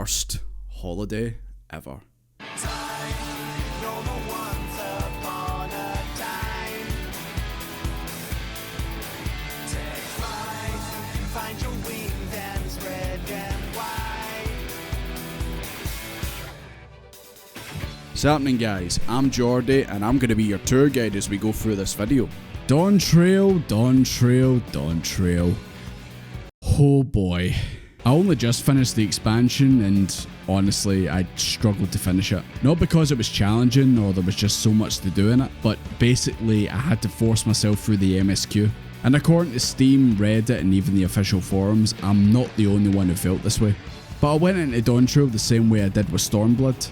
worst holiday ever. What's happening, guys? I'm Jordy and I'm going to be your tour guide as we go through this video. Dawntrail, Dawntrail, Dawntrail. Oh boy. I only just finished the expansion and honestly I struggled to finish it. Not because it was challenging or there was just so much to do in it, but basically I had to force myself through the MSQ. And according to Steam, Reddit and even the official forums, I'm not the only one who felt this way. But I went into Dawntrail the same way I did with Stormblood,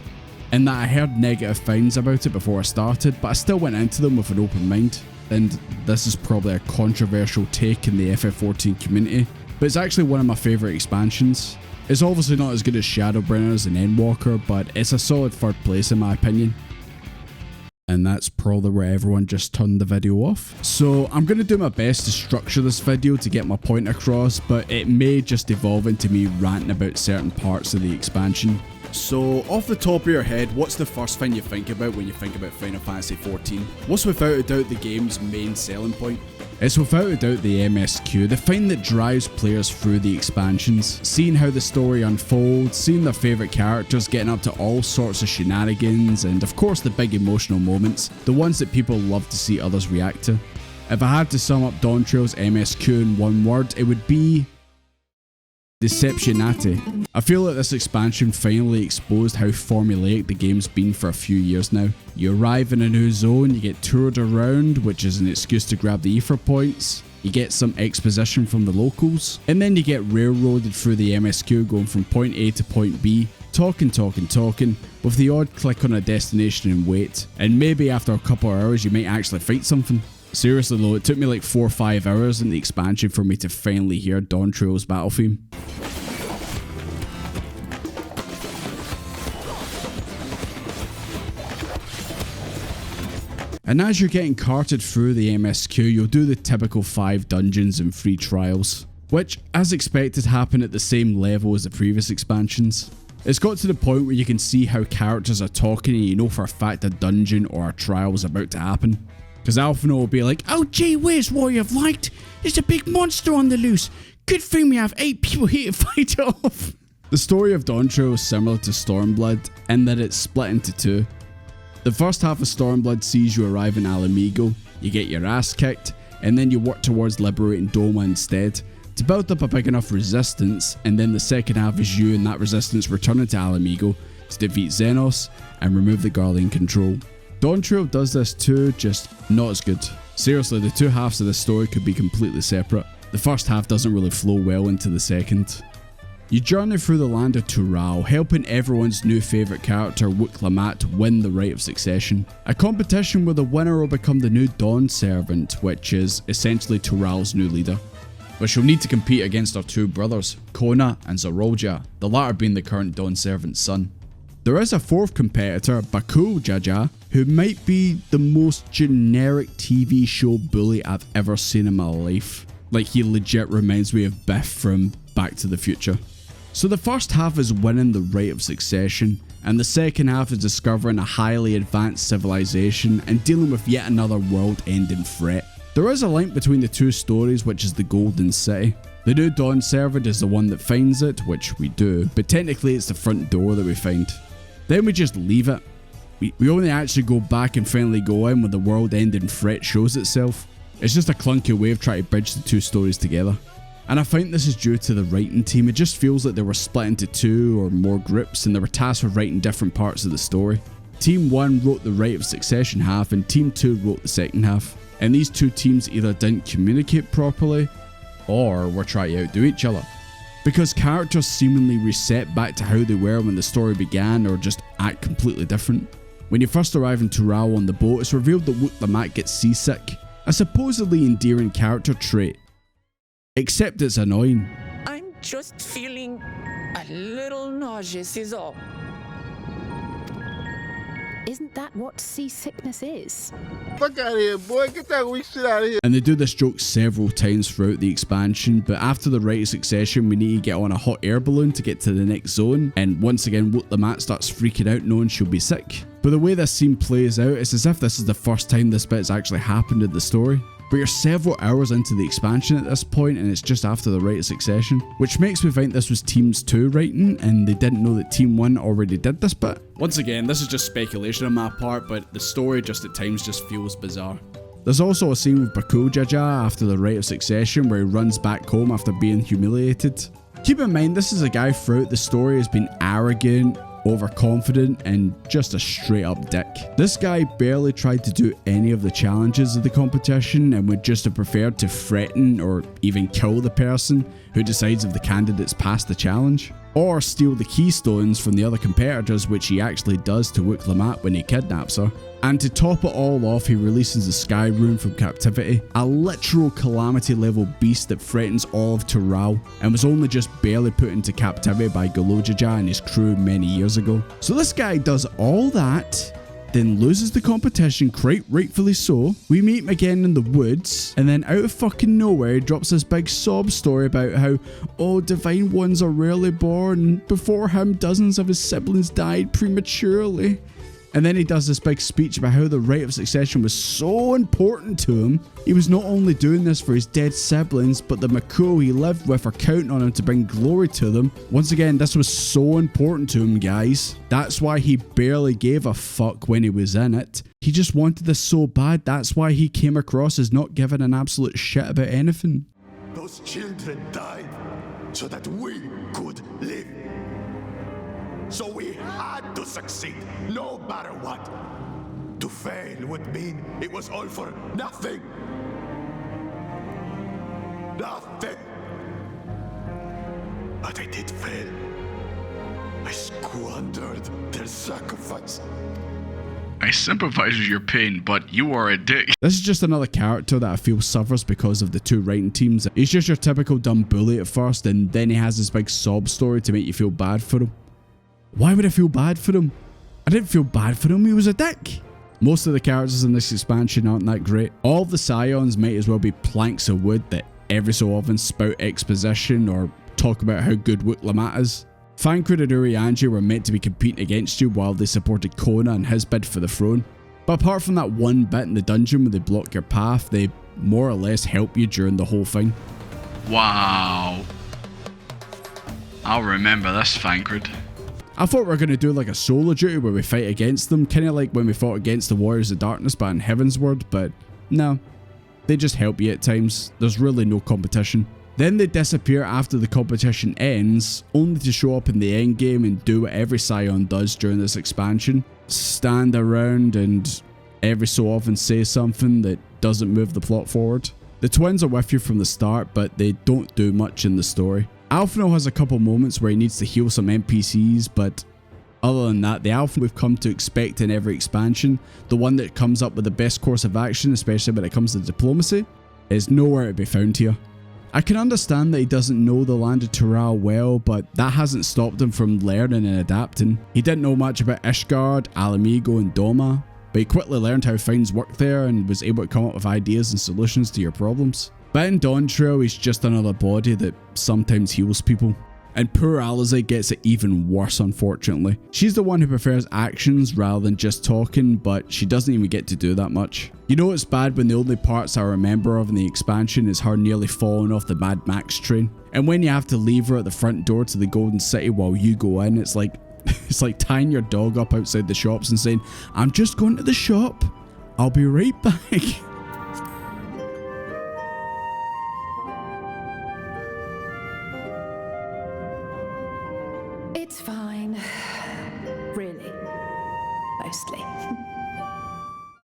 in that I heard negative things about it before I started, but I still went into them with an open mind. And this is probably a controversial take in the FF14 community, but it's actually one of my favourite expansions. It's obviously not as good as Shadowbringers and Endwalker, but it's a solid third place in my opinion. And that's probably where everyone just turned the video off. So I'm going to do my best to structure this video to get my point across, but it may just evolve into me ranting about certain parts of the expansion. So, off the top of your head, what's the first thing you think about when you think about Final Fantasy XIV? What's without a doubt the game's main selling point? It's without a doubt the MSQ, the thing that drives players through the expansions. Seeing how the story unfolds, seeing their favourite characters getting up to all sorts of shenanigans, and of course the big emotional moments, the ones that people love to see others react to. If I had to sum up Dawntrail's MSQ in one word, it would be Deceptionate. I feel like this expansion finally exposed how formulaic the game's been for a few years now. You arrive in a new zone, you get toured around, which is an excuse to grab the ether points, you get some exposition from the locals, and then you get railroaded through the MSQ going from point A to point B, talking, with the odd click on a destination and wait, and maybe after a couple of hours you might actually fight something. Seriously though, it took me like 4 or 5 hours in the expansion for me to finally hear Dawntrail's battle theme. And as you're getting carted through the MSQ, you'll do the typical 5 dungeons and 3 trials, which, as expected, happen at the same level as the previous expansions. It's got to the point where you can see how characters are talking and you know for a fact a dungeon or a trial is about to happen. Because Alphino will be like, "Oh gee whiz, Warrior of Light, there's a big monster on the loose. Good thing we have 8 people here to fight it off." The story of Dawntrail is similar to Stormblood in that it's split into 2. The first half of Stormblood sees you arrive in Alamigo, you get your ass kicked, and then you work towards liberating Doma instead, to build up a big enough resistance, and then the second half is you and that resistance returning to Alamigo to defeat Xenos and remove the Garlean control. Dawntrail does this too, just not as good. Seriously, the 2 halves of this story could be completely separate. The first half doesn't really flow well into the second. You journey through the land of Tural, helping everyone's new favourite character, Wuk-Lamat, win the Right of Succession. A competition where the winner will become the new Dawn Servant, which is essentially Tural's new leader. But she'll need to compete against her 2 brothers, Kona and Eorzea, the latter being the current Dawn Servant's son. There is a 4th competitor, Bakul Jaja, who might be the most generic TV show bully I've ever seen in my life. Like, he legit reminds me of Biff from Back to the Future. So the first half is winning the Right of Succession, and the second half is discovering a highly advanced civilization and dealing with yet another world-ending threat. There is a link between the 2 stories, which is the Golden City. The new Dawn Servant is the one that finds it, which we do, but technically it's the front door that we find. Then we just leave it. We only actually go back and finally go in when the world-ending threat shows itself. It's just a clunky way of trying to bridge the 2 stories together. And I think this is due to the writing team. It just feels like they were split into 2 or more groups and they were tasked with writing different parts of the story. Team 1 wrote the Right of Succession half and Team 2 wrote the second half. And these 2 teams either didn't communicate properly or were trying to outdo each other. Because characters seemingly reset back to how they were when the story began or just act completely different. When you first arrive in Tural on the boat, it's revealed that Wuk-Lamat gets seasick, a supposedly endearing character trait. Except it's annoying. I'm just feeling a little nauseous is all. Isn't that what seasickness is? Fuck out of here, boy. Get that weak shit out of here. And they do this joke several times throughout the expansion, but after the rite of succession, we need to get on a hot air balloon to get to the next zone, and once again, Lamont starts freaking out knowing she'll be sick. But the way this scene plays out, it's as if this is the first time this bit's actually happened in the story. But you're several hours into the expansion at this point, and it's just after the rite of succession, which makes me think this was Teams 2 writing, and they didn't know that Team 1 already did this bit. Once again, this is just speculation on my part, but the story just at times just feels bizarre. There's also a scene with Bakujaja after the rite of succession where he runs back home after being humiliated. Keep in mind, this is a guy throughout the story has been arrogant, overconfident, and just a straight up dick. This guy barely tried to do any of the challenges of the competition and would just have preferred to threaten or even kill the person who decides if the candidates pass the challenge, or steal the keystones from the other competitors, which he actually does to Wook Lamont when he kidnaps her. And to top it all off, he releases the Sky Rune from captivity, a literal calamity level beast that threatens all of Tural, and was only just barely put into captivity by Galojaja and his crew many years ago. So this guy does all that, then loses the competition, quite rightfully so. We meet him again in the woods, and then out of fucking nowhere he drops this big sob story about how, oh, divine ones are rarely born, before him dozens of his siblings died prematurely. And then he does this big speech about how the rite of succession was so important to him. He was not only doing this for his dead siblings, but the Makuo he lived with are counting on him to bring glory to them. Once again, this was so important to him, guys. That's why he barely gave a fuck when he was in it. He just wanted this so bad. That's why he came across as not giving an absolute shit about anything. Those children died so that we could live. So we had to succeed, no matter what. To fail would mean it was all for nothing. Nothing. But I did fail. I squandered their sacrifice. I sympathize with your pain, but you are a dick. This is just another character that I feel suffers because of the two writing teams. He's just your typical dumb bully at first, and then he has this big sob story to make you feel bad for him. Why would I feel bad for him? I didn't feel bad for him, he was a dick. Most of the characters in this expansion aren't that great. All the scions might as well be planks of wood that every so often spout exposition or talk about how good Wook Lamont is. Thancred and Urianger were meant to be competing against you while they supported Kona and his bid for the throne. But apart from that one bit in the dungeon where they block your path, they more or less help you during the whole thing. Wow. I'll remember this, Thancred. I thought we were going to do like a solo duty where we fight against them, kind of like when we fought against the Warriors of Darkness but in Heavensward, but no. They just help you at times. There's really no competition. Then they disappear after the competition ends, only to show up in the endgame and do what every Scion does during this expansion. Stand around and every so often say something that doesn't move the plot forward. The twins are with you from the start, but they don't do much in the story. Alphinaud has a couple moments where he needs to heal some NPCs, but other than that, the Alpha we've come to expect in every expansion, the one that comes up with the best course of action, especially when it comes to diplomacy, is nowhere to be found here. I can understand that he doesn't know the land of Tural well, but that hasn't stopped him from learning and adapting. He didn't know much about Ishgard, Alamigo and Doma, but he quickly learned how things work there and was able to come up with ideas and solutions to your problems. But in Dawntrail, he's just another body that sometimes heals people. And poor Alize gets it even worse, unfortunately. She's the one who prefers actions rather than just talking, but she doesn't even get to do that much. You know it's bad when the only parts I remember of in the expansion is her nearly falling off the Mad Max train. And when you have to leave her at the front door to the Golden City while you go in, it's like tying your dog up outside the shops and saying, "I'm just going to the shop. I'll be right back." It's fine. Really. Mostly.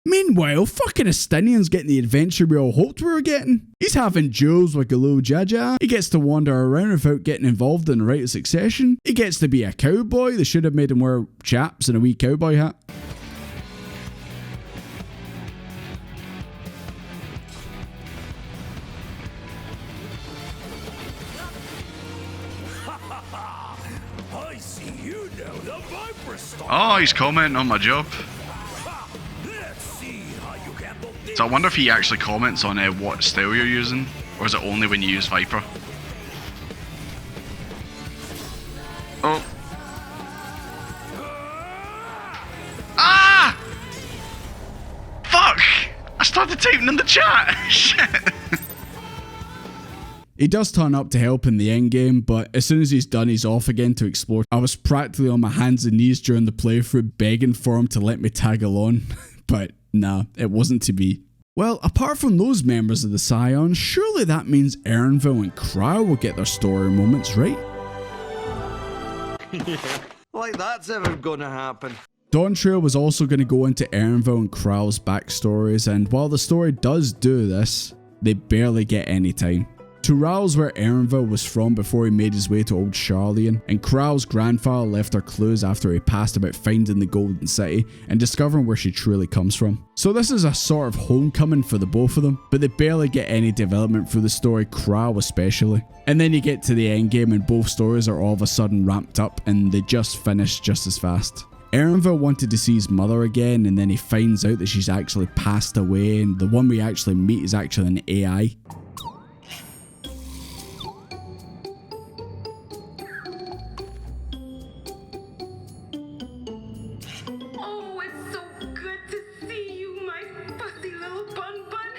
Meanwhile, fucking Estinian's getting the adventure we all hoped we were getting. He's having duels with Galoo Jaja. He gets to wander around without getting involved in the rite of succession. He gets to be a cowboy. They should have made him wear chaps and a wee cowboy hat. I see you know the Viper style. Oh, he's commenting on my job. Let's see how you handle this. So I wonder if he actually comments on what style you're using, or is it only when you use Viper? Oh. Ah! Fuck! I started typing in the chat! Shit! He does turn up to help in the endgame, but as soon as he's done, he's off again to explore. I was practically on my hands and knees during the playthrough begging for him to let me tag along, but nah, it wasn't to be. Well, apart from those members of the Scions, surely that means Erenville and Crow will get their story moments, right? Like that's ever gonna happen. Dawntrail was also going to go into Erenville and Crow's backstories, and while the story does do this, they barely get any time. Tural's where Erenville was from before he made his way to Old Charlian, and Crow's grandfather left her clues after he passed about finding the Golden City and discovering where she truly comes from. So this is a sort of homecoming for the both of them, but they barely get any development through the story, Crow especially. And then you get to the endgame and both stories are all of a sudden ramped up and they just finish just as fast. Erenville wanted to see his mother again, and then he finds out that she's actually passed away, and the one we actually meet is actually an AI. Oh, it's so good to see you, my fussy little bun bun.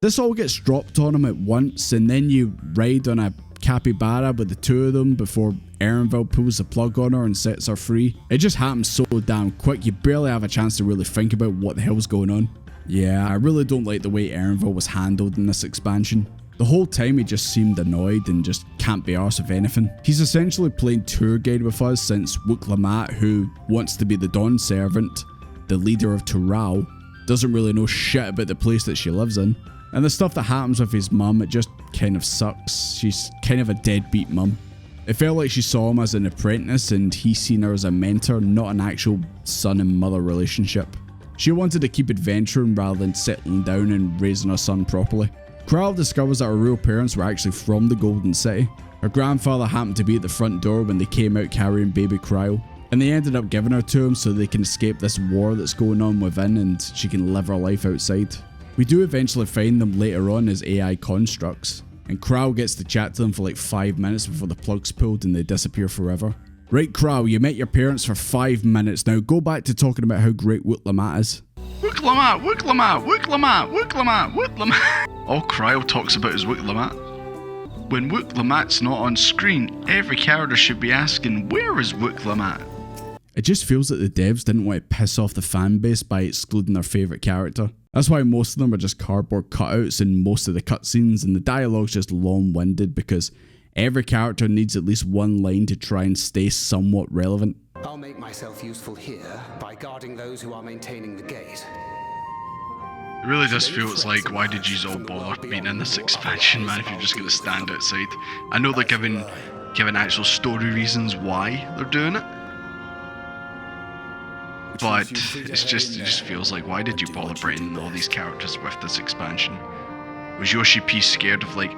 This all gets dropped on him at once, and then you ride on a capybara with the two of them before Erenville pulls the plug on her and sets her free. It just happens so damn quick, you barely have a chance to really think about what the hell's going on. Yeah, I really don't like the way Erenville was handled in this expansion. The whole time he just seemed annoyed and just can't be arsed with anything. He's essentially playing tour guide with us since Wuk-Lamat, who wants to be the Dawn Servant, the leader of Tural, doesn't really know shit about the place that she lives in. And the stuff that happens with his mum, it just kind of sucks. She's kind of a deadbeat mum. It felt like she saw him as an apprentice and he seen her as a mentor, not an actual son and mother relationship. She wanted to keep adventuring rather than settling down and raising her son properly. Crow discovers that her real parents were actually from the Golden City. Her grandfather happened to be at the front door when they came out carrying baby Crow, and they ended up giving her to him so they can escape this war that's going on within and she can live her life outside. We do eventually find them later on as AI constructs, and Crow gets to chat to them for like 5 minutes before the plug's pulled and they disappear forever. Right, Crow, you met your parents for 5 minutes, now go back to talking about how great Wuk-Lamat is. Wuk-Lamat, Wuk-Lamat, Wuk-Lamat, Wuk-Lamat, Wuk-Lamat. All Cryo talks about is Wuk-Lamat. When Wuk-Lamat's not on screen, every character should be asking, where is Wuk-Lamat? It just feels that the devs didn't want to piss off the fanbase by excluding their favourite character. That's why most of them are just cardboard cutouts in most of the cutscenes, and the dialogue's just long-winded because every character needs at least one line to try and stay somewhat relevant. I'll make myself useful here by guarding those who are maintaining the gate. It really does feel it's like, why did you all bother being in this expansion, man, if you're just going to stand outside? I know they're giving actual story reasons why they're doing it, but it just feels like, why did you bother bringing all these characters with this expansion? Was Yoshi P scared of like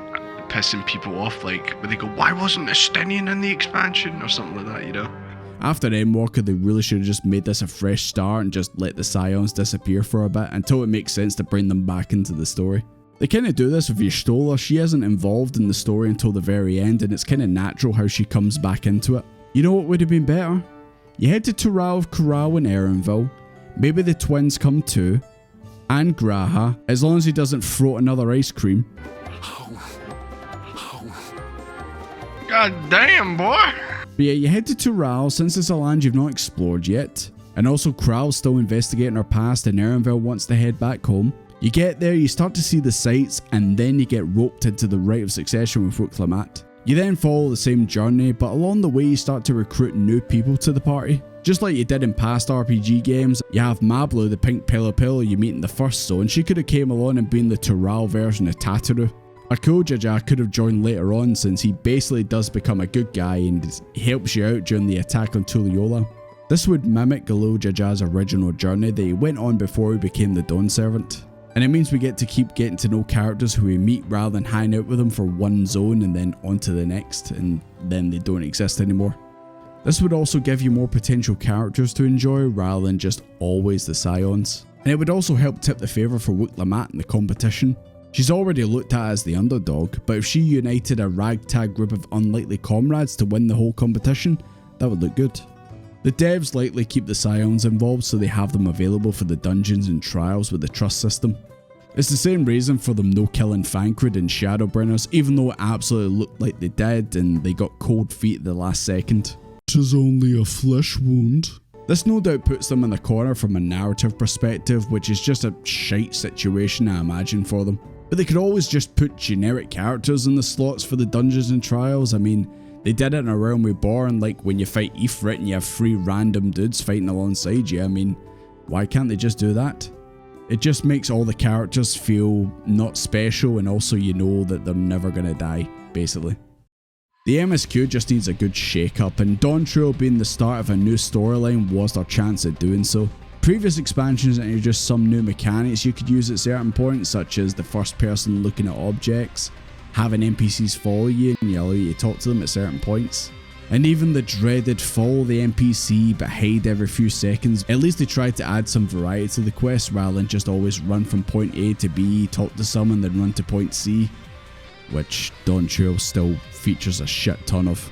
pissing people off, like where they go, why wasn't Estinian in the expansion or something like that, you know? After Endwalker, they really should have just made this a fresh start and just let the Scions disappear for a bit until it makes sense to bring them back into the story. They kind of do this with Y'shtola. She isn't involved in the story until the very end, and it's kind of natural how she comes back into it. You know what would have been better? You head to Tural of Corral in Erenville, maybe the twins come too, and Graha, as long as he doesn't throw another ice cream. God damn, boy! But yeah, you head to Tural since it's a land you've not explored yet, and also Kral's still investigating her past and Erenville wants to head back home. You get there, you start to see the sights, and then you get roped into the rite of succession with Wuk-Lamat. You then follow the same journey, but along the way you start to recruit new people to the party. Just like you did in past RPG games, you have Mablu, the pink pillow you meet in the first zone. She could have came along and been the Tural version of Tataru. Akojaja could have joined later on since he basically does become a good guy and helps you out during the attack on Tuliyola. This would mimic Galojaja's original journey that he went on before he became the Dawn Servant. And it means we get to keep getting to know characters who we meet rather than hang out with them for one zone and then on to the next, and then they don't exist anymore. This would also give you more potential characters to enjoy rather than just always the Scions. And it would also help tip the favour for Wook Lamont in the competition. She's already looked at as the underdog, but if she united a ragtag group of unlikely comrades to win the whole competition, that would look good. The devs likely keep the Scions involved so they have them available for the dungeons and trials with the trust system. It's the same reason for them no killing Thancred and Shadowbringers, even though it absolutely looked like they did and they got cold feet at the last second. "'Tis only a flesh wound." This no doubt puts them in the corner from a narrative perspective, which is just a shite situation I imagine for them. But they could always just put generic characters in the slots for the dungeons and trials. I mean, they did it in A Realm Reborn, like when you fight Ifrit and you have 3 random dudes fighting alongside you. I mean, why can't they just do that? It just makes all the characters feel not special, and also you know that they're never gonna die, basically. The MSQ just needs a good shake up, and Dawntrail being the start of a new storyline was their chance at doing so. Previous expansions introduced some new mechanics you could use at certain points, such as the first person looking at objects, having NPCs follow you and allow you to talk to them at certain points, and even the dreaded follow the NPC but hide every few seconds. At least they tried to add some variety to the quest rather than just always run from point A to B, talk to someone, then run to point C, which Dawntrail still features a shit ton of.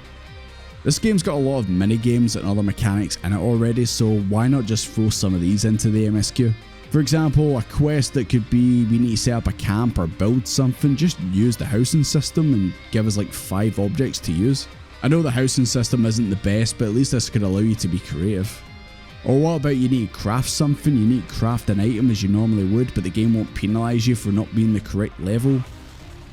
This game's got a lot of mini-games and other mechanics in it already, so why not just throw some of these into the MSQ? For example, a quest that could be we need to set up a camp or build something, just use the housing system and give us like 5 objects to use. I know the housing system isn't the best, but at least this could allow you to be creative. Or what about you need to craft something, you need to craft an item as you normally would, but the game won't penalise you for not being the correct level.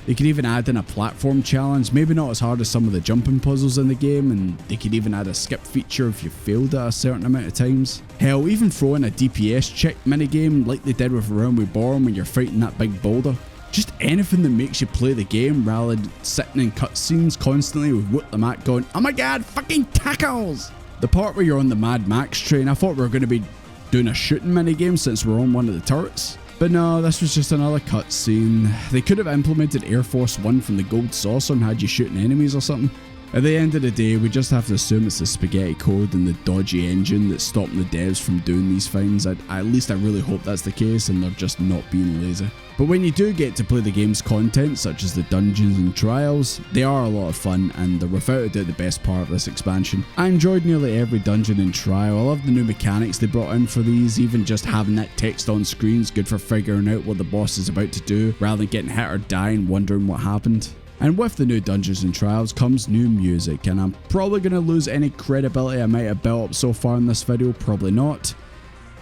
They could even add in a platform challenge, maybe not as hard as some of the jumping puzzles in the game, and they could even add a skip feature if you failed at a certain amount of times. Hell, even throw in a DPS check minigame like they did with A Realm Reborn when you're fighting that big boulder. Just anything that makes you play the game rather than sitting in cutscenes constantly with Wook Lamont going, "Oh my god, fucking tackles!" The part where you're on the Mad Max train, I thought we were going to be doing a shooting minigame since we're on one of the turrets. But no, this was just another cutscene. They could have implemented Air Force 1 from the Gold Saucer and had you shooting enemies or something. At the end of the day, we just have to assume it's the spaghetti code and the dodgy engine that's stopping the devs from doing these things. At least I really hope that's the case and they're just not being lazy. But when you do get to play the game's content, such as the dungeons and trials, they are a lot of fun and they're without a doubt the best part of this expansion. I enjoyed nearly every dungeon and trial. I love the new mechanics they brought in for these, even just having that text on screen is good for figuring out what the boss is about to do, rather than getting hit or dying wondering what happened. And with the new dungeons and trials comes new music, and I'm probably going to lose any credibility I might have built up so far in this video, probably not.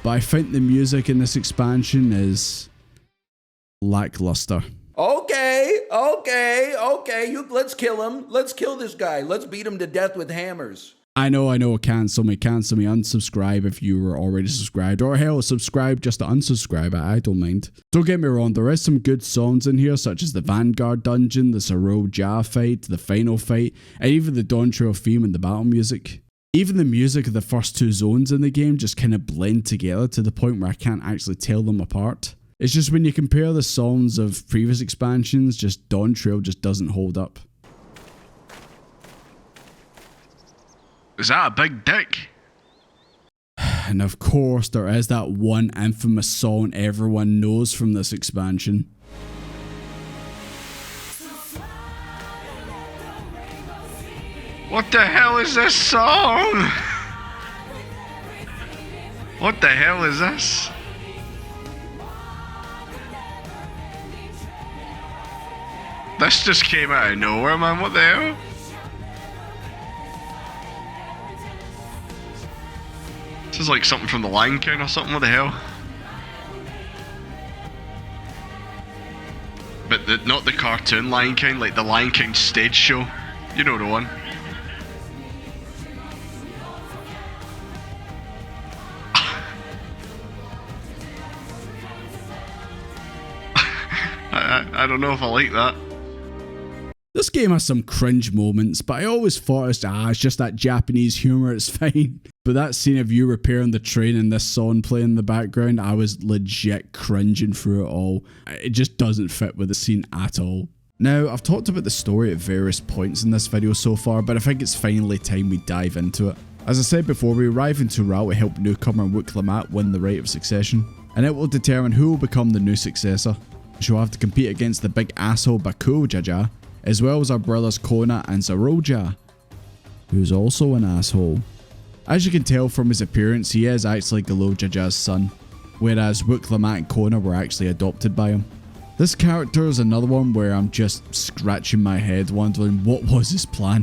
But I think the music in this expansion is lackluster. Okay, let's kill him. Let's kill this guy. Let's beat him to death with hammers. I know, cancel me, unsubscribe if you were already subscribed, or hell, subscribe just to unsubscribe, I don't mind. Don't get me wrong, there is some good songs in here, such as the Vanguard dungeon, the Eorzea fight, the final fight, and even the Dawntrail theme and the battle music. Even the music of the first 2 zones in the game just kind of blend together to the point where I can't actually tell them apart. It's just when you compare the songs of previous expansions, just Dawntrail just doesn't hold up. Is that a big dick? And of course, there is that one infamous song everyone knows from this expansion. What the hell is this song? What the hell is this? This just came out of nowhere, man. What the hell? This is like something from the Lion King or something. What the hell? But not the cartoon Lion King, like the Lion King stage show. You know the one. I don't know if I like that. This game has some cringe moments, but I always thought it's just that Japanese humour, it's fine. But that scene of you repairing the train and this song playing in the background, I was legit cringing through it all. It just doesn't fit with the scene at all. Now, I've talked about the story at various points in this video so far, but I think it's finally time we dive into it. As I said before, we arrive in Tural to help newcomer Wuk-Lamat win the right of succession, and it will determine who will become the new successor. She'll have to compete against the big asshole Bakujaja, as well as our brothers Kona and Zeroja, who's also an asshole. As you can tell from his appearance, he is actually Galojaja's son, whereas Wuk-Lamat and Kona were actually adopted by him. This character is another one where I'm just scratching my head wondering what was his plan?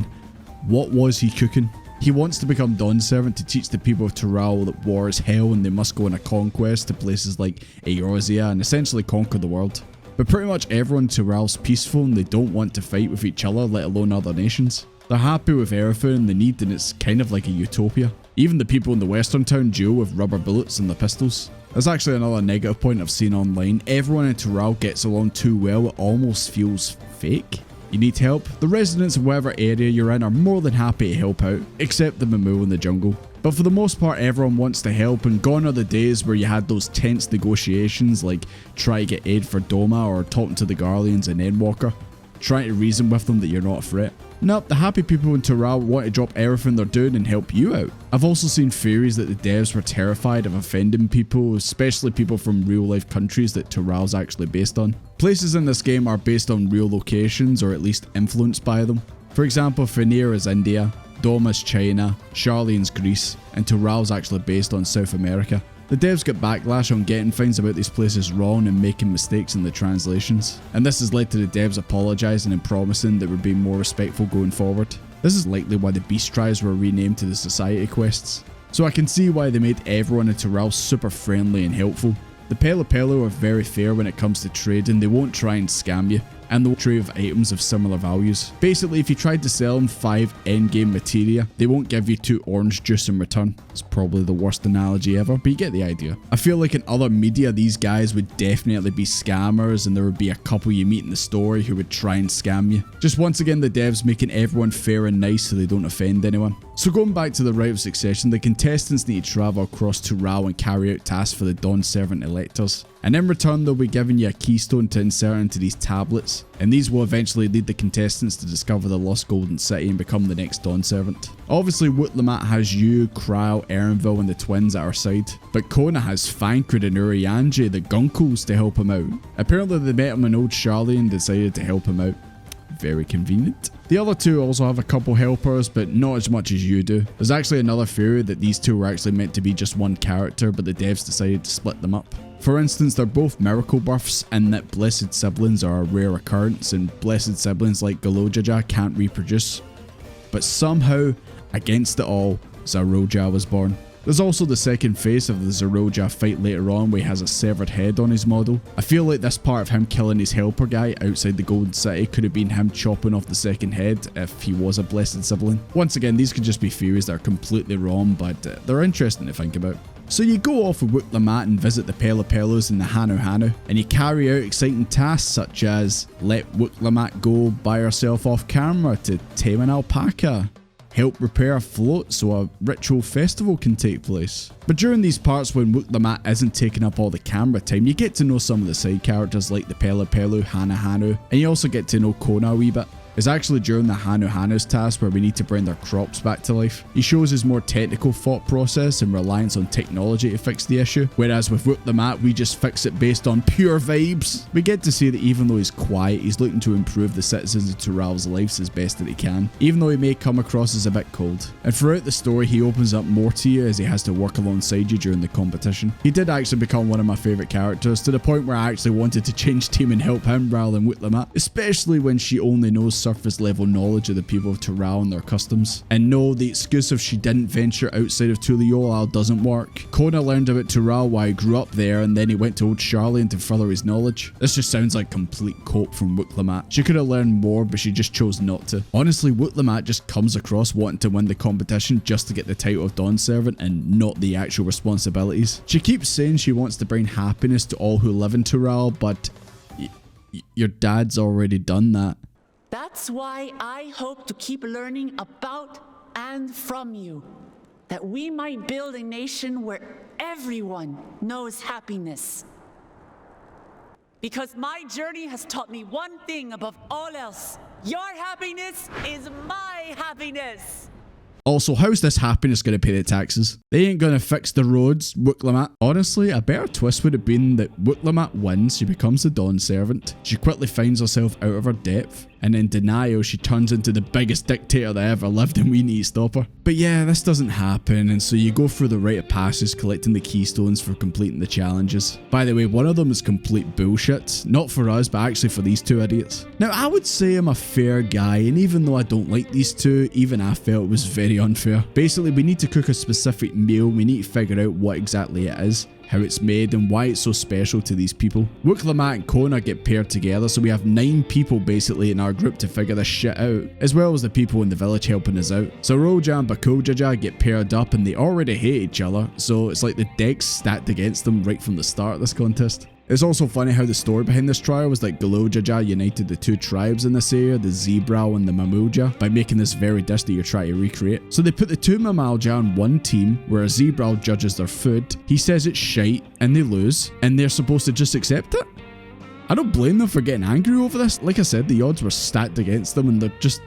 What was he cooking? He wants to become Dawn Servant to teach the people of Tural that war is hell and they must go on a conquest to places like Eorzea and essentially conquer the world. But pretty much everyone in Tural's peaceful and they don't want to fight with each other, let alone other nations. They're happy with everything they need and it's kind of like a utopia. Even the people in the western town duel with rubber bullets and their pistols. There's actually another negative point I've seen online. Everyone in Tural gets along too well, it almost feels fake. You need help? The residents of whatever area you're in are more than happy to help out, except the Mamu in the jungle. But for the most part, everyone wants to help, and gone are the days where you had those tense negotiations like try to get aid for Doma or talking to the Garleans and Endwalker, trying to reason with them that you're not a threat. Nope, the happy people in Tural want to drop everything they're doing and help you out. I've also seen theories that the devs were terrified of offending people, especially people from real life countries that Tural's actually based on. Places in this game are based on real locations or at least influenced by them. For example, Fenir is India, Doma's China, Sharlayan's Greece, and Tural's actually based on South America. The devs got backlash on getting things about these places wrong and making mistakes in the translations, and this has led to the devs apologising and promising they would be more respectful going forward. This is likely why the Beast Trials were renamed to the Society Quests, so I can see why they made everyone in Tural super friendly and helpful. The Pelu Pelu are very fair when it comes to trading, they won't try and scam you, and they'll trade with items of similar values. Basically, if you tried to sell them 5 endgame materia, they won't give you 2 orange juice in return. It's probably the worst analogy ever, but you get the idea. I feel like in other media, these guys would definitely be scammers and there would be a couple you meet in the story who would try and scam you. Just once again, the devs making everyone fair and nice so they don't offend anyone. So going back to the Rite of Succession, the contestants need to travel across Tural and carry out tasks for the Dawn Servant electors. And in return, they'll be giving you a keystone to insert into these tablets, and these will eventually lead the contestants to discover the Lost Golden City and become the next Dawn Servant. Obviously, Wuk-Lamat has you, Kral, Erenville and the twins at our side, but Kona has Thancred and Urianger, the Gunkles, to help him out. Apparently they met him in Old Sharlayan and decided to help him out. Very convenient. The other two also have a couple helpers, but not as much as you do. There's actually another theory that these two were actually meant to be just one character, but the devs decided to split them up. For instance, they're both miracle births, and that blessed siblings are a rare occurrence, and blessed siblings like Galojaja can't reproduce. But somehow, against it all, Zeroja was born. There's also the second phase of the Zeroja fight later on where he has a severed head on his model. I feel like this part of him killing his helper guy outside the Golden City could have been him chopping off the second head if he was a blessed sibling. Once again, these could just be theories that are completely wrong, but they're interesting to think about. So you go off with Wuk-Lamat and visit the Pelu Pelus and the Hanu Hanu, and you carry out exciting tasks such as let Wuk-Lamat go by herself off camera to tame an alpaca, help repair a float so a ritual festival can take place. But during these parts when Wuk-Lamat isn't taking up all the camera time, you get to know some of the side characters like the Pelu Pelu, Hanu Hanu, and you also get to know Kona a wee bit. It's actually during the Hanu Hanu's task where we need to bring their crops back to life. He shows his more technical thought process and reliance on technology to fix the issue, whereas with Wuk-Lamat we just fix it based on pure vibes. We get to see that even though he's quiet, he's looking to improve the citizens of Tural's lives as best that he can, even though he may come across as a bit cold. And throughout the story he opens up more to you as he has to work alongside you during the competition. He did actually become one of my favourite characters, to the point where I actually wanted to change team and help him rather than Wuk-Lamat, especially when she only knows surface level knowledge of the people of Tural and their customs. And no, the excuse of she didn't venture outside of Tuliolal doesn't work. Kona learned about Tural while he grew up there, and then he went to Old Sharlayan to further his knowledge. This just sounds like complete cope from Wuk-Lamat. She could have learned more, but she just chose not to. Honestly, Wuk-Lamat just comes across wanting to win the competition just to get the title of Dawn Servant and not the actual responsibilities. She keeps saying she wants to bring happiness to all who live in Tural, but your dad's already done that. That's why I hope to keep learning about and from you, that we might build a nation where everyone knows happiness. Because my journey has taught me one thing above all else. Your happiness is my happiness. Also, how's this happiness going to pay the taxes? They ain't going to fix the roads, Wuklammat. Honestly, a better twist would have been that Wuklammat wins, she becomes the Dawn Servant. She quickly finds herself out of her depth, and in denial, she turns into the biggest dictator that ever lived and we need to stop her. But yeah, this doesn't happen, and so you go through the rite of passage collecting the keystones for completing the challenges. By the way, one of them is complete bullshit. Not for us, but actually for these two idiots. Now, I would say I'm a fair guy, and even though I don't like these two, even I felt it was very unfair. Basically, we need to cook a specific meal, we need to figure out what exactly it is, how it's made, and why it's so special to these people. Wuklammat and Kona get paired together, so we have 9 people basically in our group to figure this shit out, as well as the people in the village helping us out. So Roja and Bakojaja get paired up and they already hate each other, so it's like the decks stacked against them right from the start of this contest. It's also funny how the story behind this trial was that Galojaja united the 2 tribes in this area, the Zebral and the Mamuja, by making this very dish that you're trying to recreate. So they put the 2 Mamalja on one team, where a Zebral judges their food, he says it's shite, and they lose, and they're supposed to just accept it? I don't blame them for getting angry over this. Like I said, the odds were stacked against them, and they're just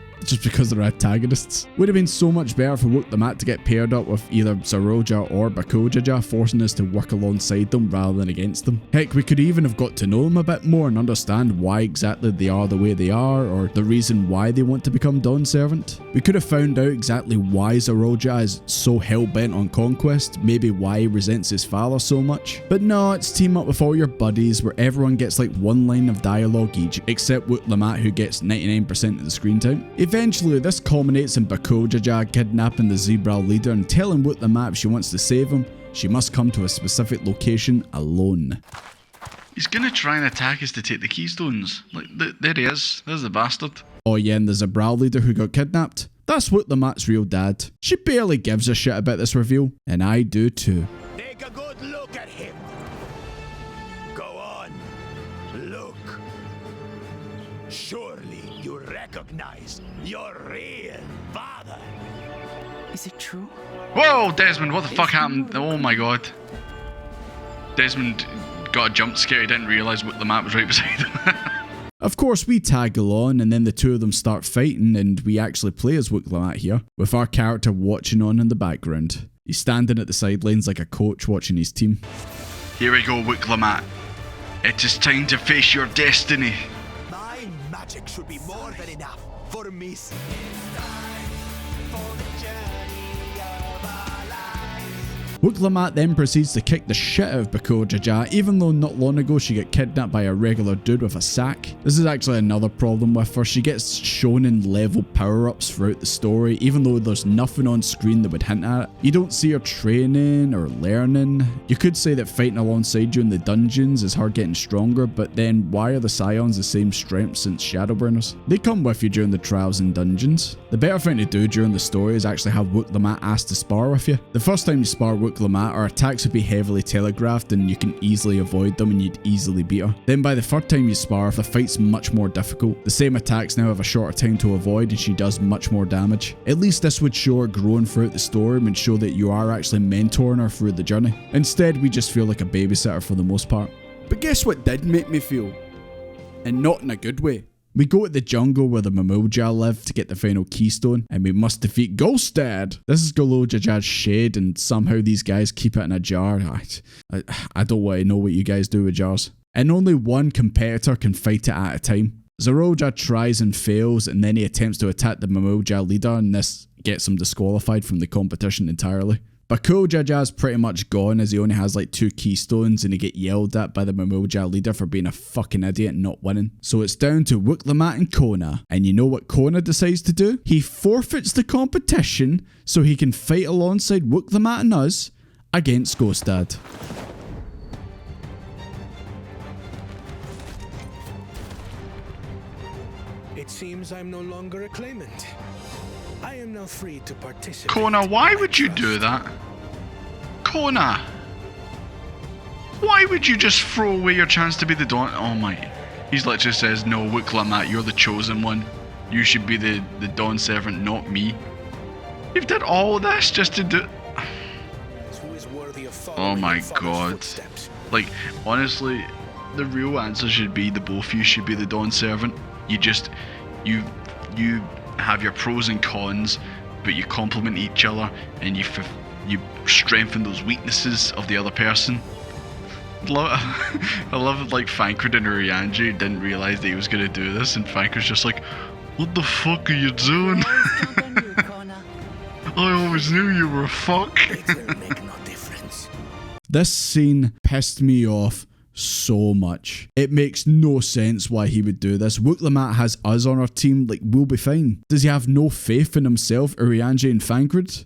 because they're antagonists. Would have been so much better for Wuklammat to get paired up with either Zaroja or Bakojaja, forcing us to work alongside them rather than against them. Heck, we could even have got to know them a bit more and understand why exactly they are the way they are, or the reason why they want to become Dawn Servant. We could have found out exactly why Zaroja is so hell-bent on conquest, maybe why he resents his father so much. But no, it's team up with all your buddies where everyone gets like 1 line of dialogue each, except Wuklammat, who gets 99% of the screen time. Eventually, this culminates in Bakojaja kidnapping the Zebral leader and telling Wuklammat if she wants to save him, she must come to a specific location alone. He's gonna try and attack us to take the keystones. Like, there he is. There's the bastard. Oh yeah, and the Zebral leader who got kidnapped. That's Wuklammat's real dad. She barely gives a shit about this reveal, and I do too. Take a good look at him. Go on, look. Surely you recognize your real father. Is it true? Whoa, Desmond, what the fuck happened? Oh my god. Desmond got a jump scare, he didn't realise what the map was right beside him. Of course, we tag along and then the 2 of them start fighting, and we actually play as Wuklammat here, with our character watching on in the background. He's standing at the sidelines like a coach watching his team. Here we go, Wuklammat. It is time to face your destiny. My magic should be more than enough for me. Wuklammat then proceeds to kick the shit out of Bakojaja, even though not long ago she got kidnapped by a regular dude with a sack. This is actually another problem with her. She gets shown in level power-ups throughout the story, even though there's nothing on screen that would hint at it. You don't see her training or learning. You could say that fighting alongside you in the dungeons is her getting stronger, but then why are the Scions the same strength since Shadowburners? They come with you during the trials and dungeons. The better thing to do during the story is actually have Wuklammat ask to spar with you. The first time you spar Wuklammat, our attacks would be heavily telegraphed and you can easily avoid them and you'd easily beat her. Then by the third time you spar, the fight's much more difficult. The same attacks now have a shorter time to avoid and she does much more damage. At least this would show her growing throughout the story and show that you are actually mentoring her through the journey. Instead, we just feel like a babysitter for the most part. But guess what did make me feel? And not in a good way. We go to the jungle where the Mamuja live to get the final keystone, and we must defeat Ghostad. This is Galojaja's shed, and somehow these guys keep it in a jar. I don't want to know what you guys do with jars. And only one competitor can fight it at a time. Zaroja tries and fails, and then he attempts to attack the Mamuja leader, and this gets him disqualified from the competition entirely. Bakojaja's pretty much gone as he only has like 2 keystones and he get yelled at by the Mamuja leader for being a fucking idiot and not winning. So it's down to Wuklammat and Kona, and you know what Kona decides to do? He forfeits the competition so he can fight alongside Wuklammat and us against Ghostad. It seems I'm no longer a claimant. I am now free to participate. Kona, why would you do that? Kona! Why would you just throw away your chance to be the Dawn? Oh my. He's literally says, no, Wuklammat, you're the chosen one. You should be the Dawn Servant, not me. You've done all this just to do... Oh my god. Like, honestly, the real answer should be the both of you should be the Dawn Servant. You just... You have your pros and cons, but you complement each other, and you strengthen those weaknesses of the other person. I love it, like Thancred and Urianger didn't realize that he was gonna do this, and Thancred's just like, what the fuck are you doing? I always knew you were a fuck. It will make no difference. This scene pissed me off so much. It makes no sense why he would do this. Wooklamat has us on our team, like, we'll be fine. Does he have no faith in himself, Urianger and Thancred?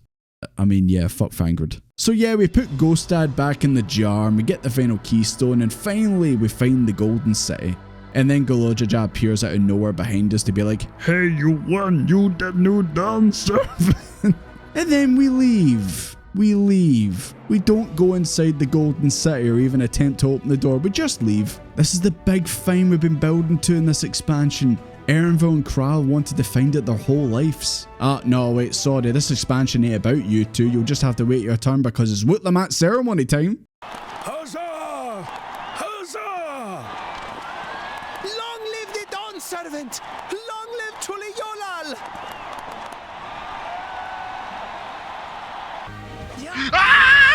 I mean, yeah, fuck Thancred. So yeah, we put Ghostad back in the jar, and we get the final keystone, and finally we find the Golden City. And then Galojaja appears out of nowhere behind us to be like, hey, you won, you the new Dawn Servant. And then we leave. We leave. We don't go inside the Golden City or even attempt to open the door, we just leave. This is the big find we've been building to in this expansion. Erenville and Kral wanted to find it their whole lives. No, wait, sorry, this expansion ain't about you two. You'll just have to wait your turn because it's Wooklamat ceremony time. Huzzah! Huzzah! Long live the Dawn Servant! Long live Tuli Yolal!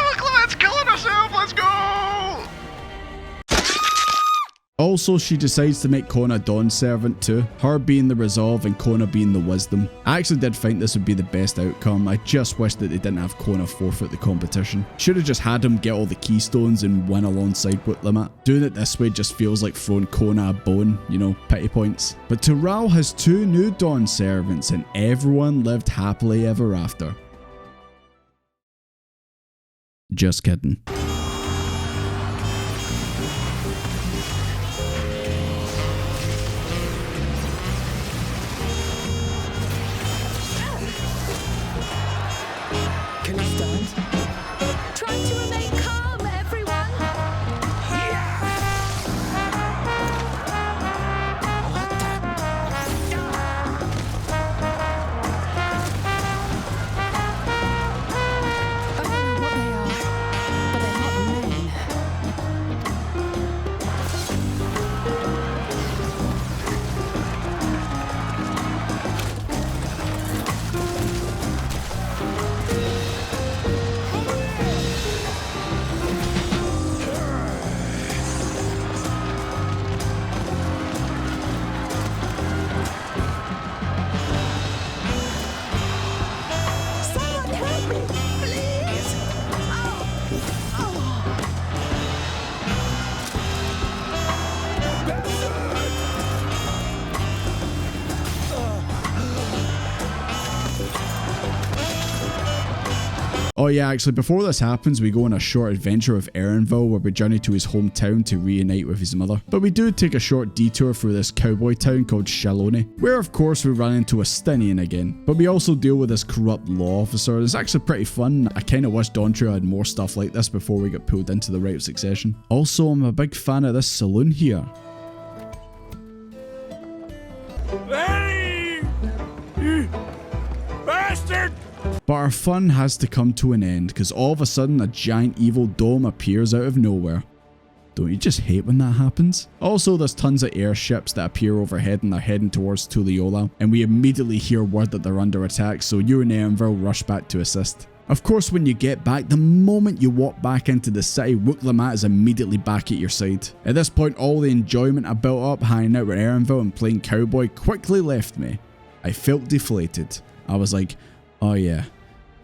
Wooklamat's killing herself, let's go! Also, she decides to make Kona Dawn Servant too, her being the resolve and Kona being the wisdom. I actually did think this would be the best outcome. I just wish that they didn't have Kona forfeit the competition. Should have just had him get all the keystones and win alongside Wooklamat. Doing it this way just feels like throwing Kona a bone, you know, pity points. But Tural has 2 new Dawn Servants and everyone lived happily ever after. Just kidding. Can you stand? Try to remain calm, everyone. I don't know what they are, but they're not men. Someone help me, please! Oh yeah, actually before this happens, we go on a short adventure with Erenville where we journey to his hometown to reunite with his mother. But we do take a short detour through this cowboy town called Shalone, where of course we run into Estinian again. But we also deal with this corrupt law officer. It's actually pretty fun. I kind of wish Dawntrail had more stuff like this before we get pulled into the Rite of Succession. Also, I'm a big fan of this saloon here. Hey! You bastard! But our fun has to come to an end because all of a sudden a giant evil dome appears out of nowhere. Don't you just hate when that happens? Also, there's tons of airships that appear overhead and they're heading towards Tuliyola, and we immediately hear word that they're under attack, so you and Erenville rush back to assist. Of course, when you get back, the moment you walk back into the city, Wooklamat is immediately back at your side. At this point, all the enjoyment I built up hanging out with Erenville and playing cowboy quickly left me. I felt deflated. I was like, oh yeah,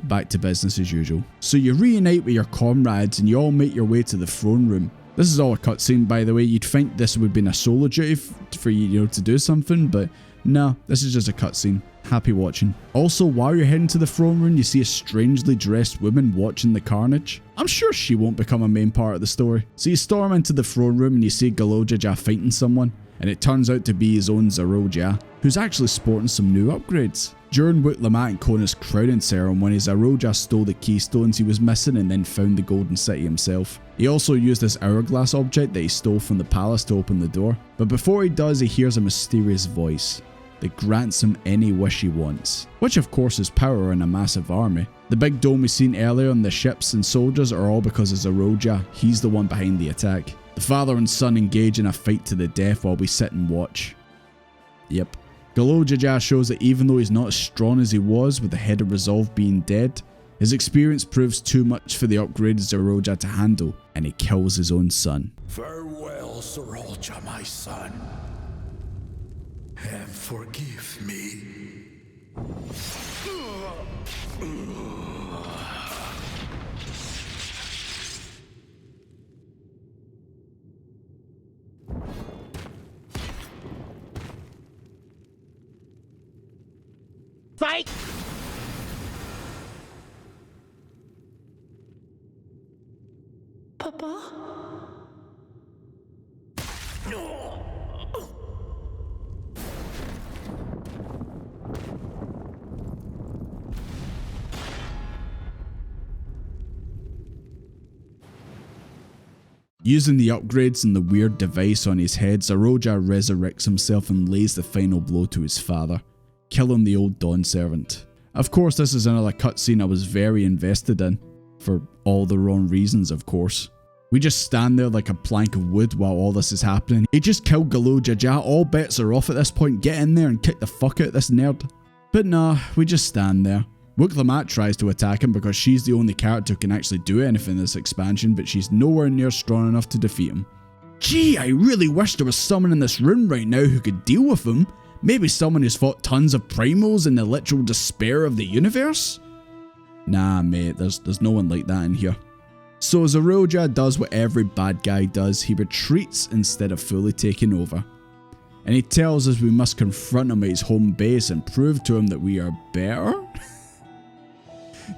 back to business as usual. So you reunite with your comrades and you all make your way to the throne room. This is all a cutscene, by the way. You'd think this would have been a solo duty for you, to do something, but no, this is just a cutscene. Happy watching. Also, while you're heading to the throne room, you see a strangely dressed woman watching the carnage. I'm sure she won't become a main part of the story. So you storm into the throne room and you see Galojaja fighting someone, and it turns out to be his own Zeroja, who's actually sporting some new upgrades. During Wooklamat and Kona's crowning ceremony, Zeroja stole the keystones he was missing and then found the Golden City himself. He also used this hourglass object that he stole from the palace to open the door, but before he does, he hears a mysterious voice. that grants him any wish he wants, which of course is power in a massive army. The big dome we seen earlier on the ships and soldiers are all because of Eorzea. He's the one behind the attack. The father and son engage in a fight to the death while we sit and watch. Yep. Eorzea shows that even though he's not as strong as he was with the head of resolve being dead, his experience proves too much for the upgraded Eorzea to handle, and he kills his own son. Farewell, Eorzea, my son, and forgive me. Fight! Papa? Using the upgrades and the weird device on his head, Eorzea resurrects himself and lays the final blow to his father, killing the old Dawn servant. Of course, this is another cutscene I was very invested in, for all the wrong reasons of course. We just stand there like a plank of wood while all this is happening. He just killed Eorzea, all bets are off at this point, get in there and kick the fuck out of this nerd. But nah, we just stand there. Wuklammat tries to attack him because she's the only character who can actually do anything in this expansion, but she's nowhere near strong enough to defeat him. Gee, I really wish there was someone in this room right now who could deal with him. Maybe someone who's fought tons of primals in the literal despair of the universe? Nah mate, there's no one like that in here. So as Eorzea does what every bad guy does, he retreats instead of fully taking over. And he tells us we must confront him at his home base and prove to him that we are better?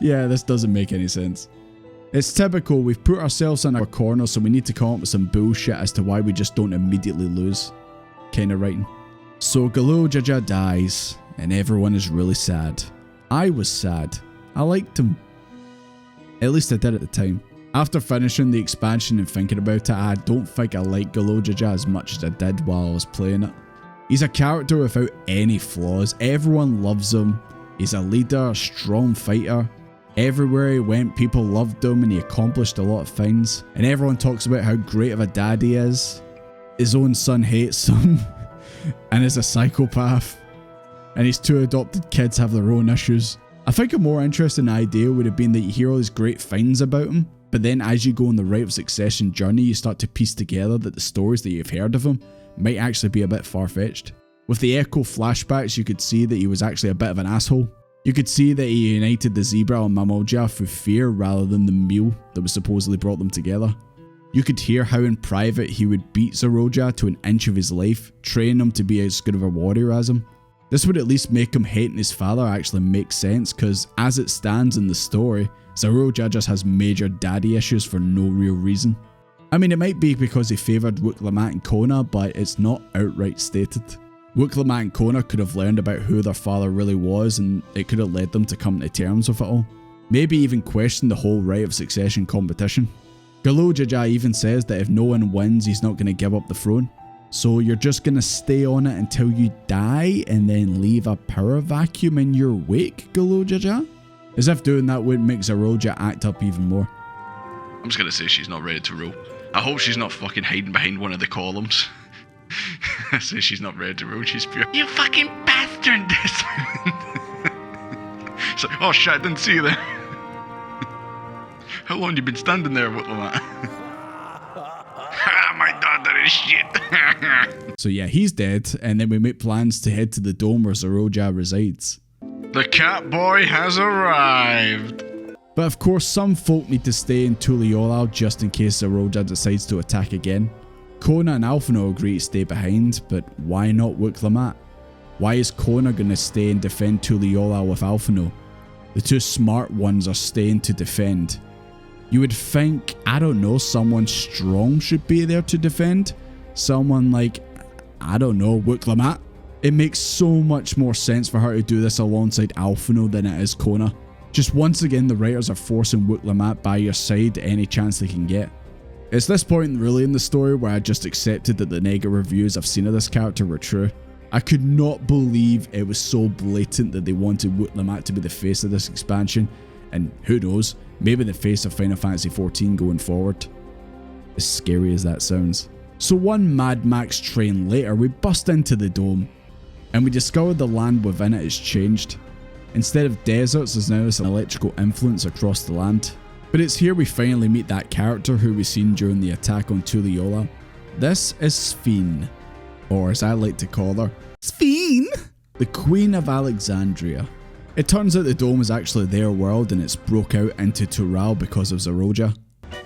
Yeah, this doesn't make any sense. It's typical, we've put ourselves in a corner so we need to come up with some bullshit as to why we just don't immediately lose. Kinda writing. So Eorzea dies, and everyone is really sad. I was sad. I liked him. At least I did at the time. After finishing the expansion and thinking about it, I don't think I like Eorzea as much as I did while I was playing it. He's a character without any flaws, everyone loves him, he's a leader, a strong fighter. Everywhere he went, people loved him and he accomplished a lot of things. And everyone talks about how great of a dad he is. His own son hates him and is a psychopath. And his two adopted kids have their own issues. I think a more interesting idea would have been that you hear all these great things about him, but then as you go on the Rite of Succession journey, you start to piece together that the stories that you've heard of him might actually be a bit far-fetched. With the Echo flashbacks, you could see that he was actually a bit of an asshole. You could see that he united the zebra and Mamoja through fear rather than the meal that was supposedly brought them together. You could hear how in private he would beat Eorzea to an inch of his life, train him to be as good of a warrior as him. This would at least make him hating his father actually make sense, because as it stands in the story, Eorzea just has major daddy issues for no real reason. I mean, it might be because he favoured Wuklammat and Kona, but it's not outright stated. Wuklammat and Kona could have learned about who their father really was, and it could have led them to come to terms with it all. Maybe even question the whole Rite of Succession competition. Eorzea even says that if no one wins, he's not going to give up the throne. So you're just going to stay on it until you die and then leave a power vacuum in your wake, Eorzea? As if doing that wouldn't make Eorzea act up even more. I'm just going to say she's not ready to rule. I hope she's not fucking hiding behind one of the columns. I say she's not ready to rule, she's pure. You fucking bastard, Desmond! It's like, oh shit, I didn't see you there. How long you been standing there, Wuklammat? My daughter is shit. So yeah, he's dead, and then we make plans to head to the dome where Eorzea resides. The cat boy has arrived. But of course, some folk need to stay in Tuliyollal just in case Eorzea decides to attack again. Kona and Alphinaud agree to stay behind, but why not Wuklammat? Why is Kona going to stay and defend Tuliyollal with Alphinaud? The two smart ones are staying to defend. You would think, I don't know, someone strong should be there to defend? Someone like, I don't know, Wuklammat? It makes so much more sense for her to do this alongside Alphinaud than it is Kona. Just once again, the writers are forcing Wuklammat by your side any chance they can get. It's this point really in the story where I just accepted that the negative reviews I've seen of this character were true. I could not believe it was so blatant that they wanted Woot Lamat to be the face of this expansion, and who knows, maybe the face of Final Fantasy XIV going forward. As scary as that sounds. So one Mad Max train later, we bust into the dome, and we discover the land within it has changed. Instead of deserts, there's now some electrical influence across the land. But it's here we finally meet that character who we seen during the attack on Tuliyola. This is Sphene, or as I like to call her, Sphene, the Queen of Alexandria. It turns out the dome is actually their world and it's broke out into Tural because of Eorzea.